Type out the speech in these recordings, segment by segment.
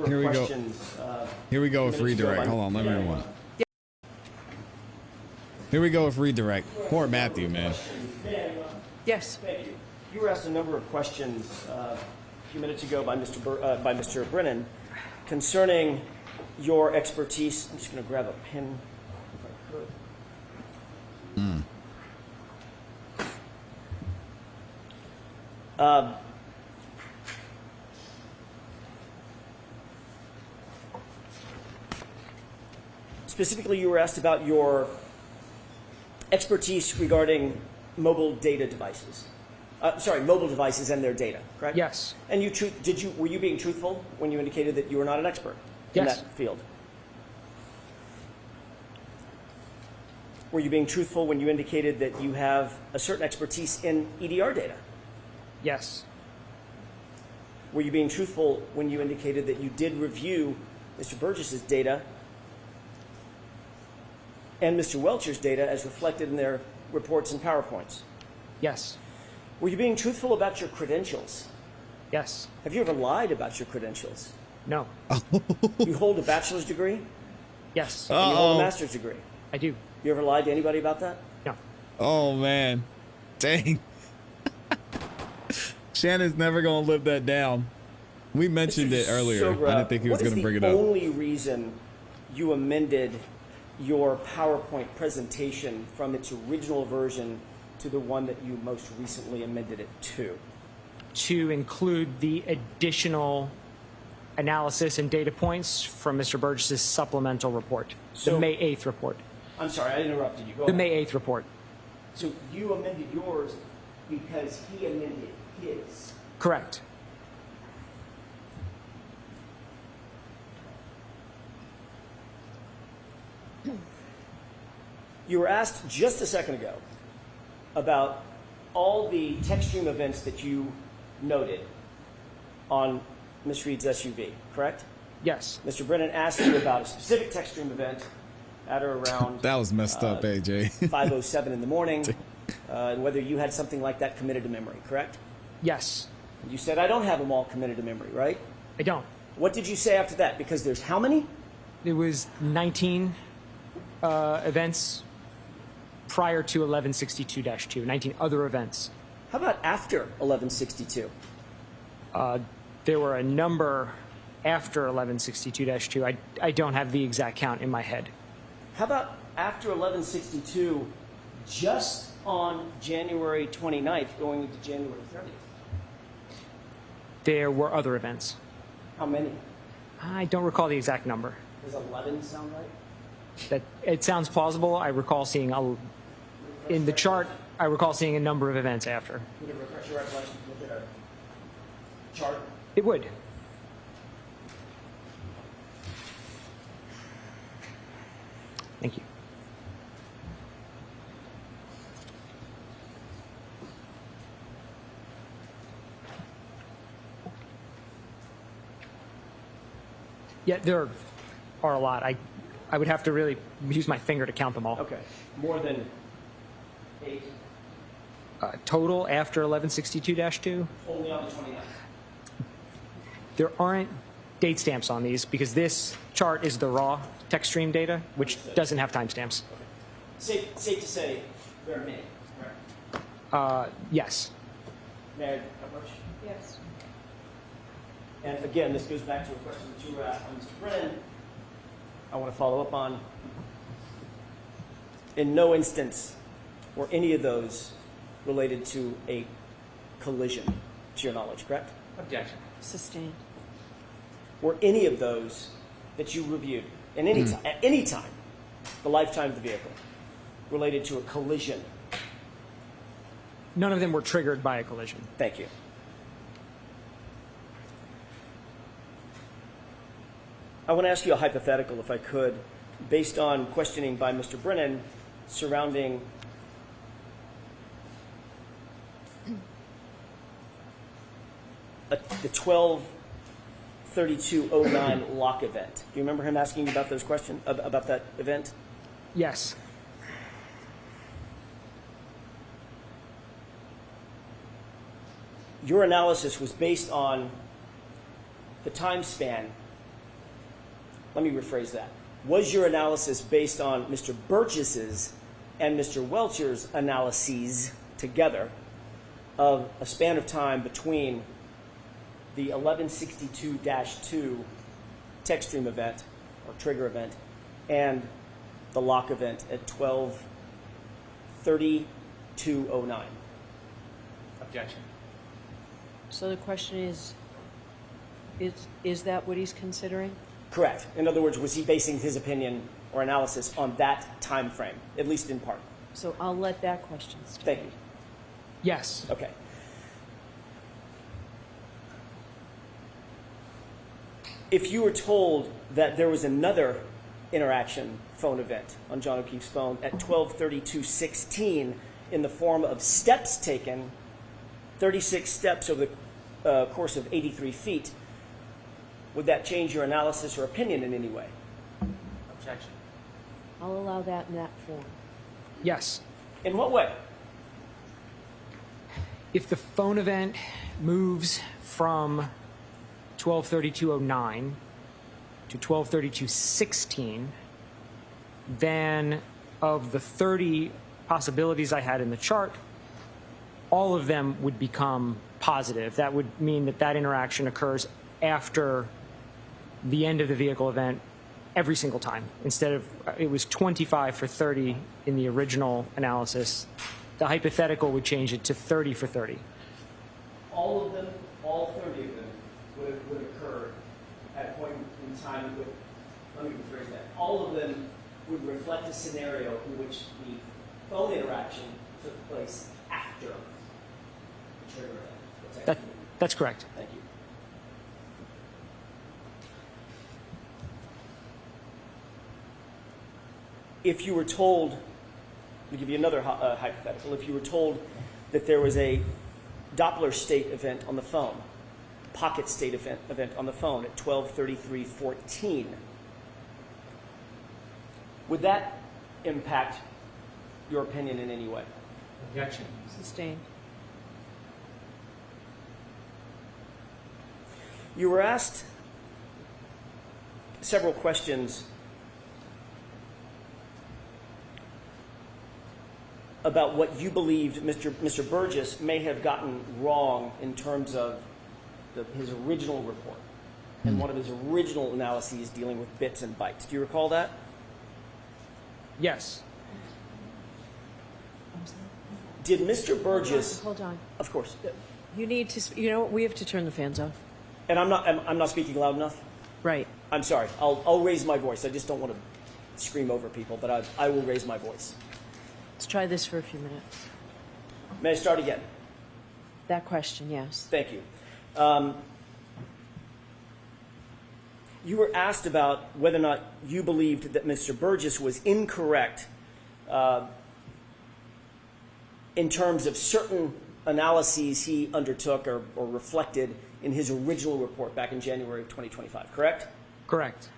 of Here we go. questions. Here we go with redirect. Hold on, let me rewind. Here we go with redirect. Poor Matthew, man. Yes. Thank you. You were asked a number of questions a few minutes ago by Mr. Brennan concerning your expertise. I'm just going to grab a pen if I could. Specifically, you were asked about your expertise regarding mobile data devices. Mobile devices and their data, correct? Yes. And were you being truthful when you indicated that you were not an expert in that field? Were you being truthful when you indicated that you have a certain expertise in EDR data? Yes. Were you being truthful when you indicated that you did review Mr. Burgess's data and Mr. Welcher's data as reflected in their reports and PowerPoints? Yes. Were you being truthful about your credentials? Yes. Have you ever lied about your credentials? No. You hold a bachelor's degree? Yes. And you hold a master's degree? I do. You ever lied to anybody about that? No. Oh, man. Dang. Shannon's never going to live that down. We mentioned it earlier. Sogra, I didn't think he was going to bring it up. What is the only reason you amended your PowerPoint presentation from its original version to the one that you most recently amended it to? To include the additional analysis and data points from Mr. Burgess's supplemental report, the May 8th report. I'm sorry, I interrupted you. Go The ahead. May 8th report. So you amended yours because he amended his. Correct. You were asked just a second ago about all the text stream events that you noted on Ms. Reed's SUV, correct? Yes. Mr. Brennan asked you about a specific text stream event at or around That was messed up, AJ. 5:07 in the morning, and whether you had something like that committed to memory, correct? Yes. You said, I don't have them all committed to memory, right? I don't. What did you say after that? Because there's how many? It was 19 events prior to 1162-2, 19 other events. How about after 1162? There were a number after 1162-2. I don't have the exact count in my head. How about after 1162, just on January 29th, going into January 30th? There were other events. How many? I don't recall the exact number. Does 11 sound right? That it sounds plausible. I recall seeing in the chart. I recall seeing a number of events after. Would it refresh your recollection to look at a chart? It would. Thank you. Yeah, there are a lot. I would have to really use my finger to count them all. Okay. More than 8? Total after 1162-2? Only on the 29th. There aren't date stamps on these because this chart is the raw text stream data, which doesn't have timestamps. Okay. Safe to say there are many, right? Yes. May I approach? Yes. And again, this goes back to a question that you were asked by Mr. Brennan. I want to follow up on. In no instance were any of those related to a collision, to your knowledge, correct? Objection. Sustained. Were any of those that you reviewed at any time, the lifetime of the vehicle, related to a collision? None of them were triggered by a collision. Thank you. I want to ask you a hypothetical, if I could, based on questioning by Mr. Brennan surrounding the 12/32/09 lock event. Do you remember him asking you about those questions, about that event? Yes. Your analysis was based on the time span let me rephrase that. Was your analysis based on Mr. Burgess's and Mr. Welcher's analyses together of a span of time between the 1162-2 text stream event or trigger event and the lock event at 12:32:09? Objection. So the question is that what he's considering? Correct. In other words, was he basing his opinion or analysis on that time frame, at least in part? So I'll let that question stand. Thank you. Yes. Okay. If you were told that there was another interaction phone event on John O'Keefe's phone at 12:32:16 in the form of steps taken, 36 steps over the course of 83 feet, would that change your analysis or opinion in any way? Objection. I'll allow that in that form. Yes. In what way? If the phone event moves from 12:32:09 to 12:32:16, then of the 30 possibilities I had in the chart, all of them would become positive. That would mean that that interaction occurs after the end of the vehicle event every single time. Instead of, it was 25 for 30 in the original analysis, the hypothetical would change it to 30 for 30. All of them, all 30 of them, would occur at a point in time with, let me rephrase that, all of them would reflect a scenario in which the phone interaction took place after the trigger event. That's correct. Thank you. If you were told, let me give you another hypothetical, if you were told that there was a Doppler state event on the phone, pocket state event on the phone at 12:33:14, would that impact your opinion in any way? Objection. Sustained. You were asked several questions about what you believed Mr. Burgess may have gotten wrong in terms of his original report and one of his original analyses dealing with bits and bytes. Do you recall that? Yes. Did Mr. Burgess? Hold on. Of course. You need to, we have to turn the fans off. And I'm not speaking loud enough? Right. I'm sorry. I'll raise my voice. I just don't want to scream over people, but I will raise my voice. Let's try this for a few minutes. May I start again? That question, yes. Thank you. You were asked about whether or not you believed that Mr. Burgess was incorrect in terms of certain analyses he undertook or reflected in his original report back in January of 2025, correct? Correct.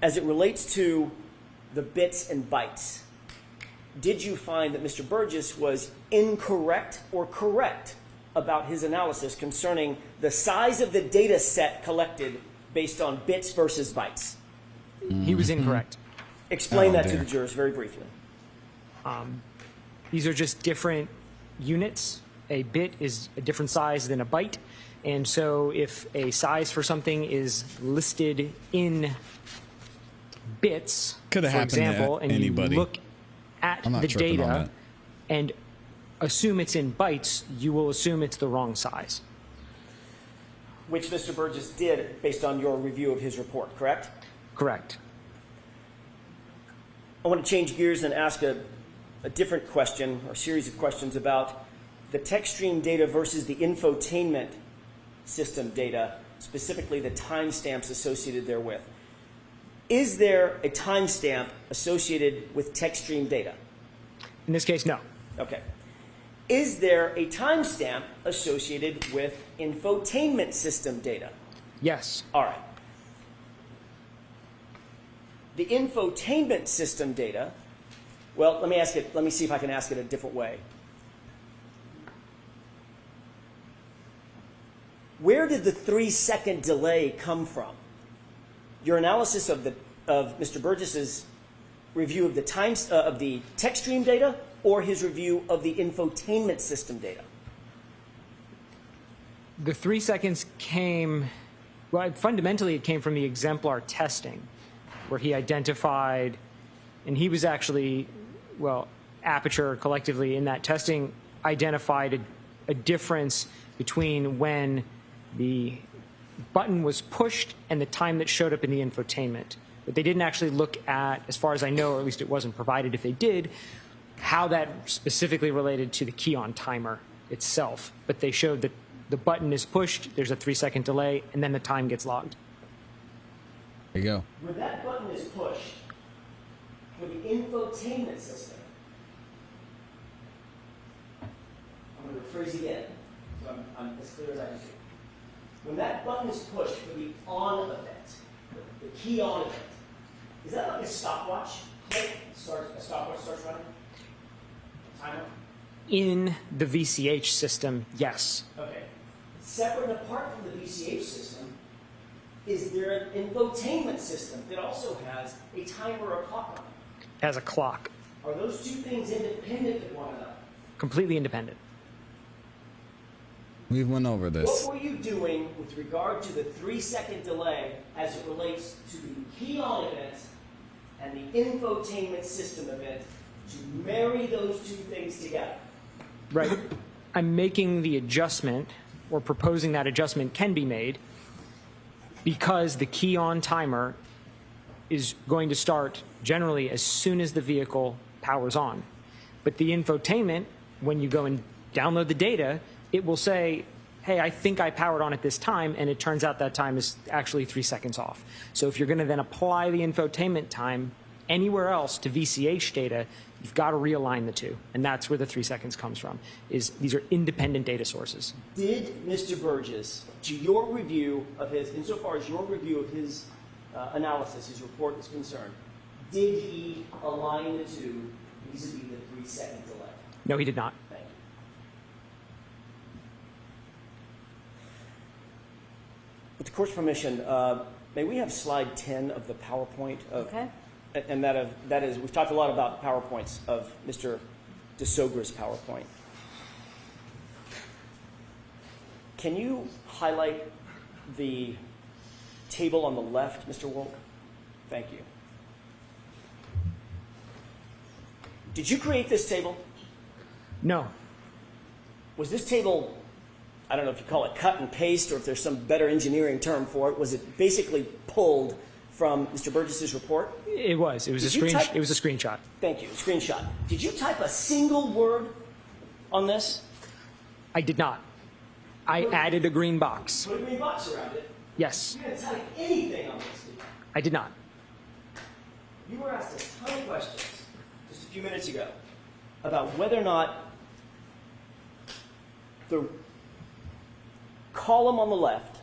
As it relates to the bits and bytes, did you find that Mr. Burgess was incorrect or correct about his analysis concerning the size of the data set collected based on bits versus bytes? He was incorrect. Explain that to the jurors very briefly. These are just different units. A bit is a different size than a byte. And so if a size for something is listed in bits, Could have for happened to example, and anybody. you look at I'm not the tripping on data that. and assume it's in bytes, you will assume it's the wrong size. Which Mr. Burgess did based on your review of his report, correct? Correct. I want to change gears and ask a different question or series of questions about the text stream data versus the infotainment system data, specifically the timestamps associated therewith. Is there a timestamp associated with text stream data? In this case, no. Okay. Is there a timestamp associated with infotainment system data? Yes. All right. The infotainment system data, well, let me see if I can ask it a different way. Where did the 3-second delay come from your analysis of Mr. Burgess's review of the of the text stream data or his review of the infotainment system data? The 3 seconds came, well, fundamentally it came from the exemplar testing, where he identified, and he was actually, well, Aperture collectively in that testing identified a difference between when the button was pushed and the time that showed up in the infotainment. But they didn't actually look at, as far as I know, or at least it wasn't provided if they did, how that specifically related to the key on timer itself. But they showed that the button is pushed, there's a 3 second delay, and then the time gets logged. There you go. When that button is pushed for the infotainment system, I'm going to rephrase again, so I'm as clear as I can be. When that button is pushed for the on event, the key on event, is that like a stopwatch? Click, a stopwatch starts running? Timer? In the VCH system, yes. Okay. Separate and apart from the VCH system, is there an infotainment system that also has a timer or a clock on it? As a clock. Are those two things independent of one another? Completely independent. We went over this. What were you doing with regard to the 3 second delay as it relates to the key on event and the infotainment system event to marry those two things together? Right. I'm making the adjustment, or proposing that adjustment can be made, because the key on timer is going to start generally as soon as the vehicle powers on. But the infotainment, when you go and download the data, it will say, hey, I think I powered on at this time, and it turns out that time is actually 3 seconds off. So if you're going to then apply the infotainment time anywhere else to VCH data, you've got to realign the two. And that's where the 3 seconds comes from, is these are independent data sources. Did Mr. Burgess, to your review of his, insofar as your review of his analysis, his report is concerned, did he align the two vis-a-vis the 3 second delay? No, he did not. Thank you. With the court's permission, may we have slide 10 of the PowerPoint of, Okay. and that is, we've talked a lot about PowerPoints of Mr. DeSogra's PowerPoint. Can you highlight the table on the left, Mr. Wolk? Thank you. Did you create this table? No. Was this table, I don't know if you call it cut and paste or if there's some better engineering term for it, was it basically pulled from Mr. Burgess's report? It was. It was Did you type- it was a screenshot. Thank you, screenshot. Did you type a single word on this? I did not. I added a green box. Put a green box around it. Yes. You didn't type anything on this, did you? I did not. You were asked a ton of questions just a few minutes ago about whether or not the column on the left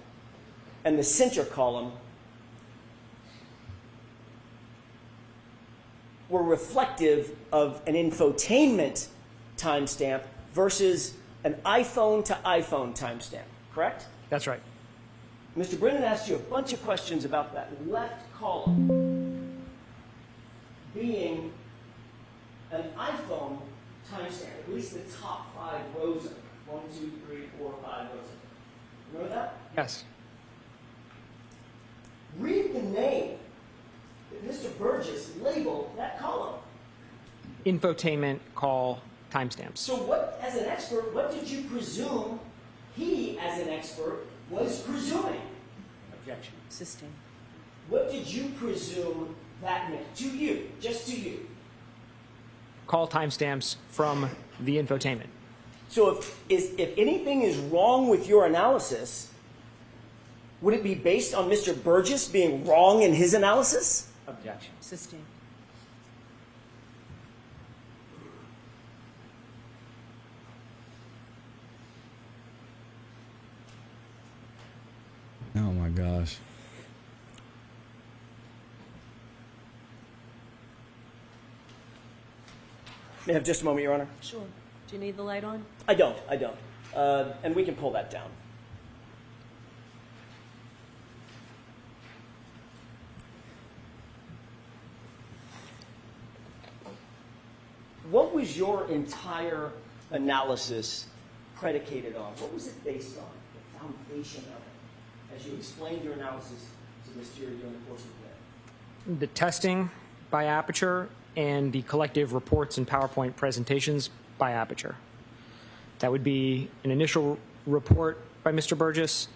and the center column were reflective of an infotainment timestamp versus an iPhone to iPhone timestamp, correct? That's right. Mr. Brennan asked you a bunch of questions about that left column being an iPhone timestamp, at least the top 5 rows of it. 1, 2, 3, 4, 5 rows of it. Remember that? Yes. Read the name that Mr. Burgess labeled that column. Infotainment call timestamps. So what, as an expert, what did you presume he, as an expert, was presuming? Objection. Sustain. What did you presume that meant to you, just to you? Call timestamps from the infotainment. So if anything is wrong with your analysis, would it be based on Mr. Burgess being wrong in his analysis? Objection. Sustain. Oh my gosh. May I have just a moment, Your Honor? Sure. Do you need the light on? I don't. And we can pull that down. what was your entire analysis predicated on? What was it based on? The foundation of it, as you explained your analysis to this jury during the course of the day. The testing by Aperture and the collective reports and PowerPoint presentations by Aperture. That would be an initial report by Mr. Burgess,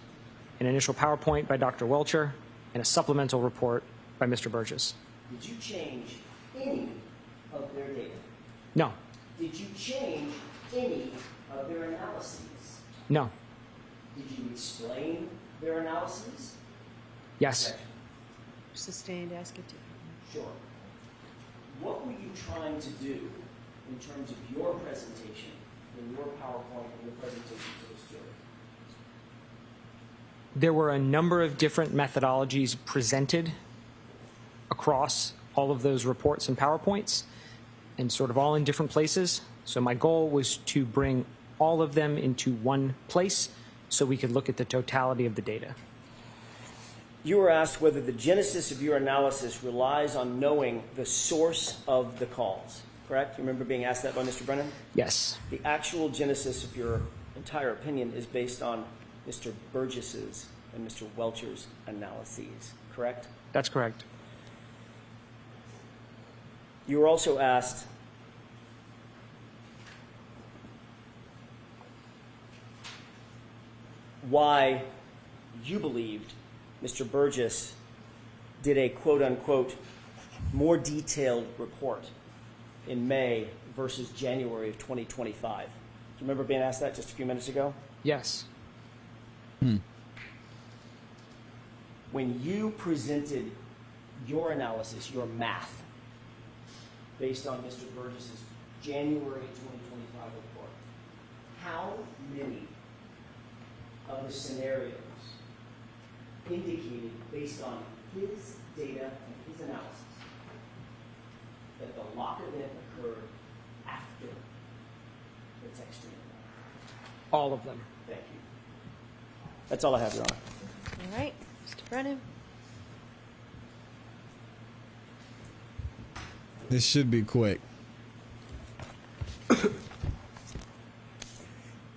an initial PowerPoint by Dr. Welcher, and a supplemental report by Mr. Burgess. Did you change any of their data? No, Did you change any of their analyses? no, Did you explain their analyses? yes. Sustained, ask it differently. Sure. What were you trying to do in terms of your presentation, in your PowerPoint, and your presentation to this jury? There were a number of different methodologies presented across all of those reports and PowerPoints, and sort of all in different places. So my goal was to bring all of them into one place so we could look at the totality of the data. You were asked whether the genesis of your analysis relies on knowing the source of the calls, correct? You remember being asked that by Mr. Brennan? Yes, The actual genesis of your entire opinion is based on Mr. Burgess's and Mr. Welcher's analyses, correct? that's correct. You were also asked why you believed Mr. Burgess did a quote-unquote more detailed report in May versus January of 2025. Do you remember being asked that just a few minutes ago? Yes, When you presented your analysis, your math, based on Mr. Burgess's January 2025 report, how many of the scenarios indicated, based on his data and his analysis, that the lock event occurred after the texting event? all of them. Thank you. That's all I have, Your Honor. All right, Mr. Brennan. This should be quick.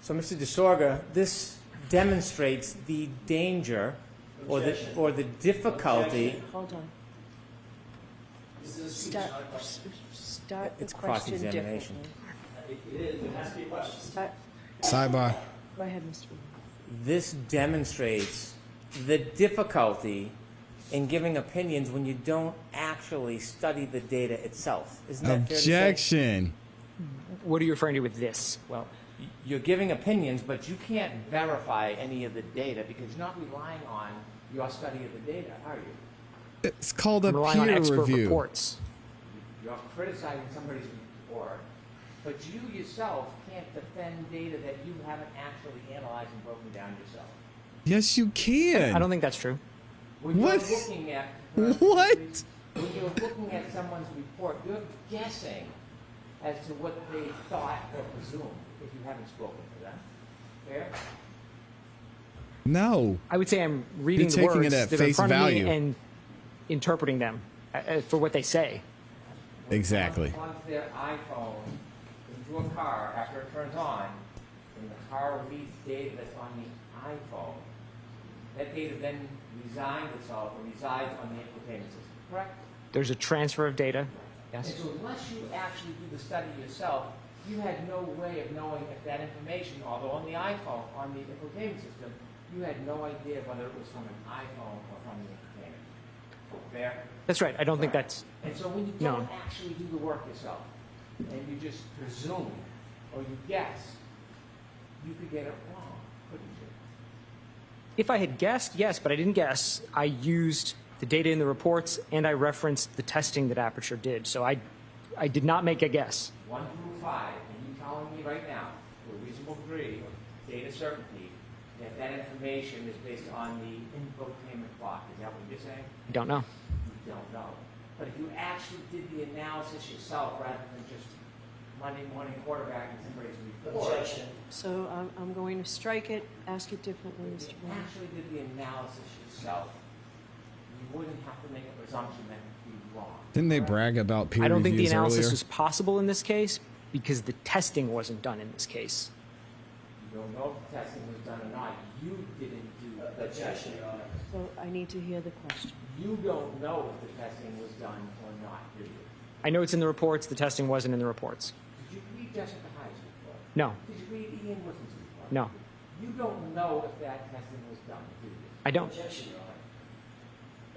So, Mr. DeSorga, this demonstrates the danger Objection. or the difficulty. Objection. Hold on. This is Start the It's question cross-examination. differently. It is. It has to be a question. Start. Sidebar. Go ahead, Mr. Brennan. This demonstrates the difficulty in giving opinions when you don't actually study the data itself. Isn't that fair to say? Objection. What are you referring to with this? Well, you're giving opinions, but you can't verify any of the data because you're not relying on your study of the data, are you? It's called a I'm relying on peer expert review. reports. You're criticizing somebody's report, but you yourself can't defend data that you haven't actually analyzed and broken down yourself. Yes, you can. I don't think that's true. When What? you're looking at What? when you're looking at someone's report, you're guessing as to what they thought or presumed if you haven't spoken to them. Fair? No. I would say I'm reading You're the taking words it at that are in face front of value. me and interpreting them for what they say. When Exactly. someone plugs their iPhone into a car after it turns on, and the car reads data that's on the iPhone, that data then resides itself or resides on the infotainment system, correct? There's a transfer of data. And Yes. so unless you actually do the study yourself, you had no way of knowing if that information, although on the iPhone, on the infotainment system, you had no idea whether it was from an iPhone or from the infotainment. Fair? That's right. I don't think that's. And so when you No. don't actually do the work yourself, and you just presume or you guess, you could get it wrong, couldn't you? If I had guessed, yes, but I didn't guess. I used the data in the reports and I referenced the testing that Aperture did. So I did not make a guess. 1 through 5, and you telling me right now, to a reasonable degree of data certainty, that that information is based on the infotainment clock. Is that what you're saying? I don't know. You don't know. But if you actually did the analysis yourself rather than just Monday morning quarterbacking somebody's report, Objection. So I'm going to strike it, ask it differently, if Mr. you Brennan. actually did the analysis yourself, you wouldn't have to make a presumption that it would be wrong. Didn't they brag about peer I don't think the reviews analysis earlier? was possible in this case because the testing wasn't done in this case. You don't know if the testing was done or not. You didn't do the testing. So I need to hear the question. You don't know if the testing was done or not, do you? I know it's in the reports. The testing wasn't in the reports. Did you read Jessica Hyde's report? No, Did you read Ian Whitten's report? no, You don't know if that testing was done, do you? I don't.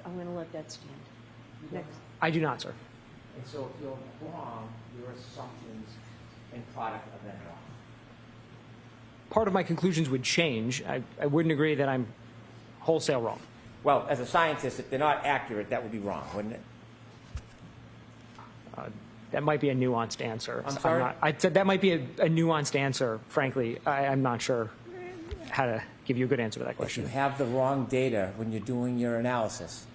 I'm going to let that stand. You don't Next. know. I do not, sir. And so if you're wrong, your assumptions and product are then wrong. Part of my conclusions would change. I wouldn't agree that I'm wholesale wrong. Well, as a scientist, if they're not accurate, that would be wrong, wouldn't it? That might be a nuanced answer. I'm sorry? I said that might be a nuanced answer. Frankly, I'm not sure how to give you a good answer to that If you question. have the wrong data when you're doing your analysis,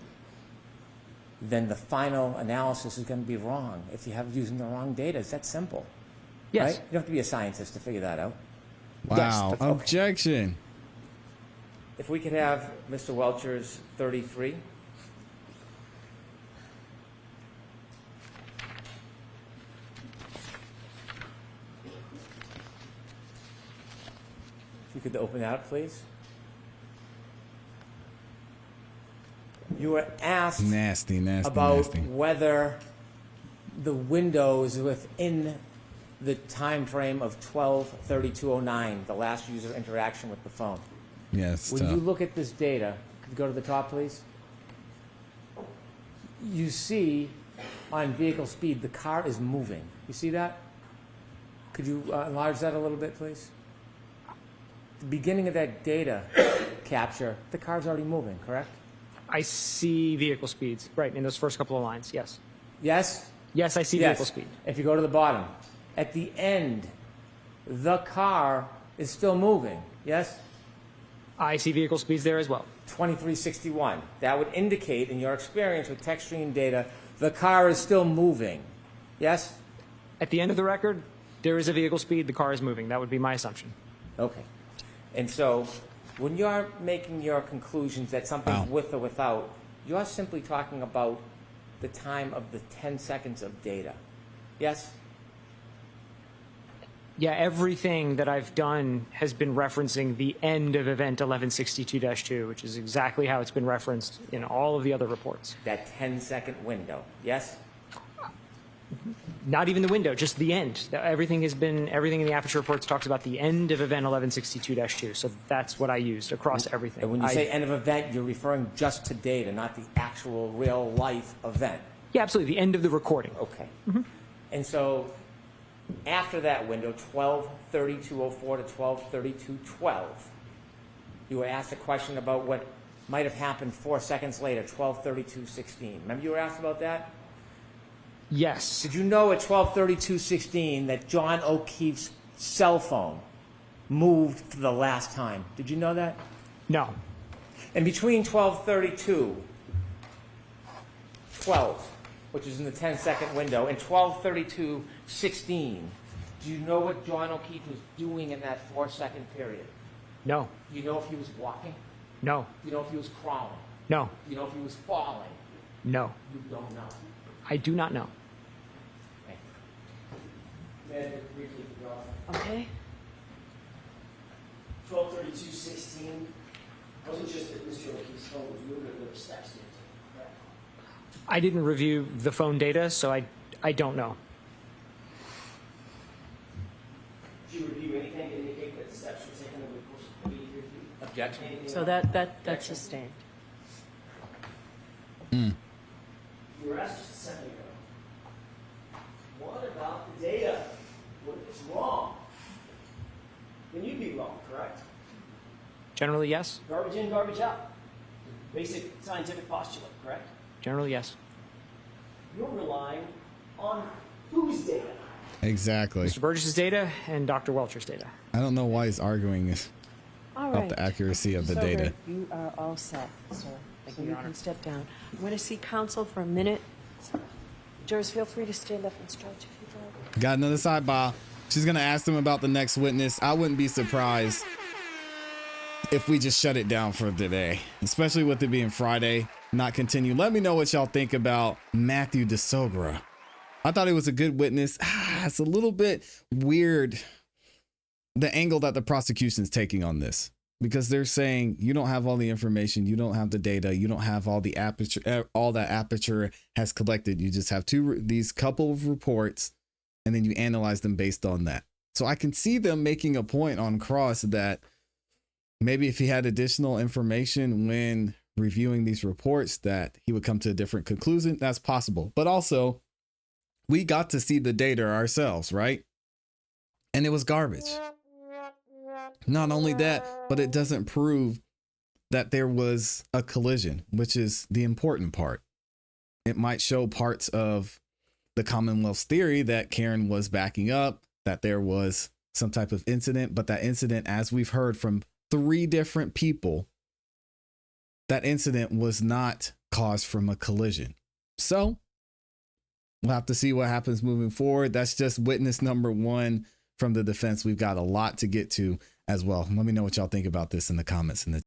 then the final analysis is going to be wrong if you have using the wrong data. It's that simple. Yes. Right? You don't have to be a scientist to figure that out. Yes, Wow. that's okay. Objection. If we could have Mr. Welcher's 33. If you could open that up, please. You were asked Nasty, nasty, about nasty. whether the window is within the time frame of 12/32/09, the last user interaction with the phone. Yes. When you look at this data, could you go to the top, please? You see on vehicle speed, the car is moving. You see that? Could you enlarge that a little bit, please? The beginning of that data capture, the car's already moving, correct? I see vehicle speeds, right, in those first couple of lines, yes. Yes? Yes, I see Yes. vehicle speed. If you go to the bottom, at the end, the car is still moving. Yes? I see vehicle speeds there as well. 2361. That would indicate, in your experience with text stream data, the car is still moving. Yes? At the end of the record, there is a vehicle speed, the car is moving. That would be my assumption. Okay. And so, when you're making your conclusions that something's Wow. with or without, you're simply talking about the time of the 10 seconds of data. Yes? Yeah, everything that I've done has been referencing the end of event 1162-2, which is exactly how it's been referenced in all of the other reports. That 10-second window. Yes? Not even the window, just the end. Everything in the Aperture reports talks about the end of event 1162-2. So that's what I used across everything. And when you say end of event, you're referring just to data, not the actual real-life event. Yeah, absolutely, the end of the recording. Okay. And so, after that window, 12/32/04 to 12/32/12, you were asked a question about what might have happened 4 seconds later, 12/32/16. Remember you were asked about that? Yes. Did you know at 12/32/16 that John O'Keefe's cell phone moved for the last time? Did you know that? No. And between 12/32/12, which is in the 10-second window, and 12/32/16, do you know what John O'Keefe was doing in that 4-second period? No. Do you know if he was walking? No. Do you know if he was crawling? No. Do you know if he was falling? No. You don't know. I do not know. Okay. May I briefly draw? Okay? 12/32/16 wasn't just that Mr. O'Keefe's phone was moving, there were steps in it, correct? I didn't review the phone data, so I don't know. Did you review anything to indicate that the steps were taken over the course of 33 feet? Objection. Anything So like that's sustained. You were asked just a second ago. What about the data? What is wrong? Then you'd be wrong, correct? Generally, yes. Garbage in, garbage out. Basic scientific postulate, correct? Generally, yes. You're relying on whose data? Exactly. Mr. Burgess's data and Dr. Welcher's data. I don't know why he's arguing All about right. the accuracy of the So data. great. You are all set, sir. Thank So you, you Your Honor. can step down. I'm going to see counsel for a minute. Jurors, feel free to stand up and stretch if you'd like. Got another sidebar. She's gonna ask them about the next witness. I wouldn't be surprised if we just shut it down for today, especially with it being Friday. not continue. Let me know what y'all think about Matthew DeSogra. I thought he was a good witness. It's a little bit weird, the angle that the prosecution's taking on this, because they're saying you don't have all the information, you don't have the data, you don't have all the aperture, all that aperture has collected. You just have these couple of reports, and then you analyze them based on that. So I can see them making a point on cross that maybe if he had additional information when reviewing these reports, that he would come to a different conclusion. That's possible. But also, we got to see the data ourselves, right? And it was garbage. Not only that, but it doesn't prove that there was a collision, which is the important part. It might show parts of the Commonwealth's theory that Karen was backing up, that there was some type of incident, but that incident, as we've heard from 3 different people, that incident was not caused from a collision. So we'll have to see what happens moving forward. That's just witness number 1 from the defense. We've got a lot to get to as well. Let me know what y'all think about this in the comments.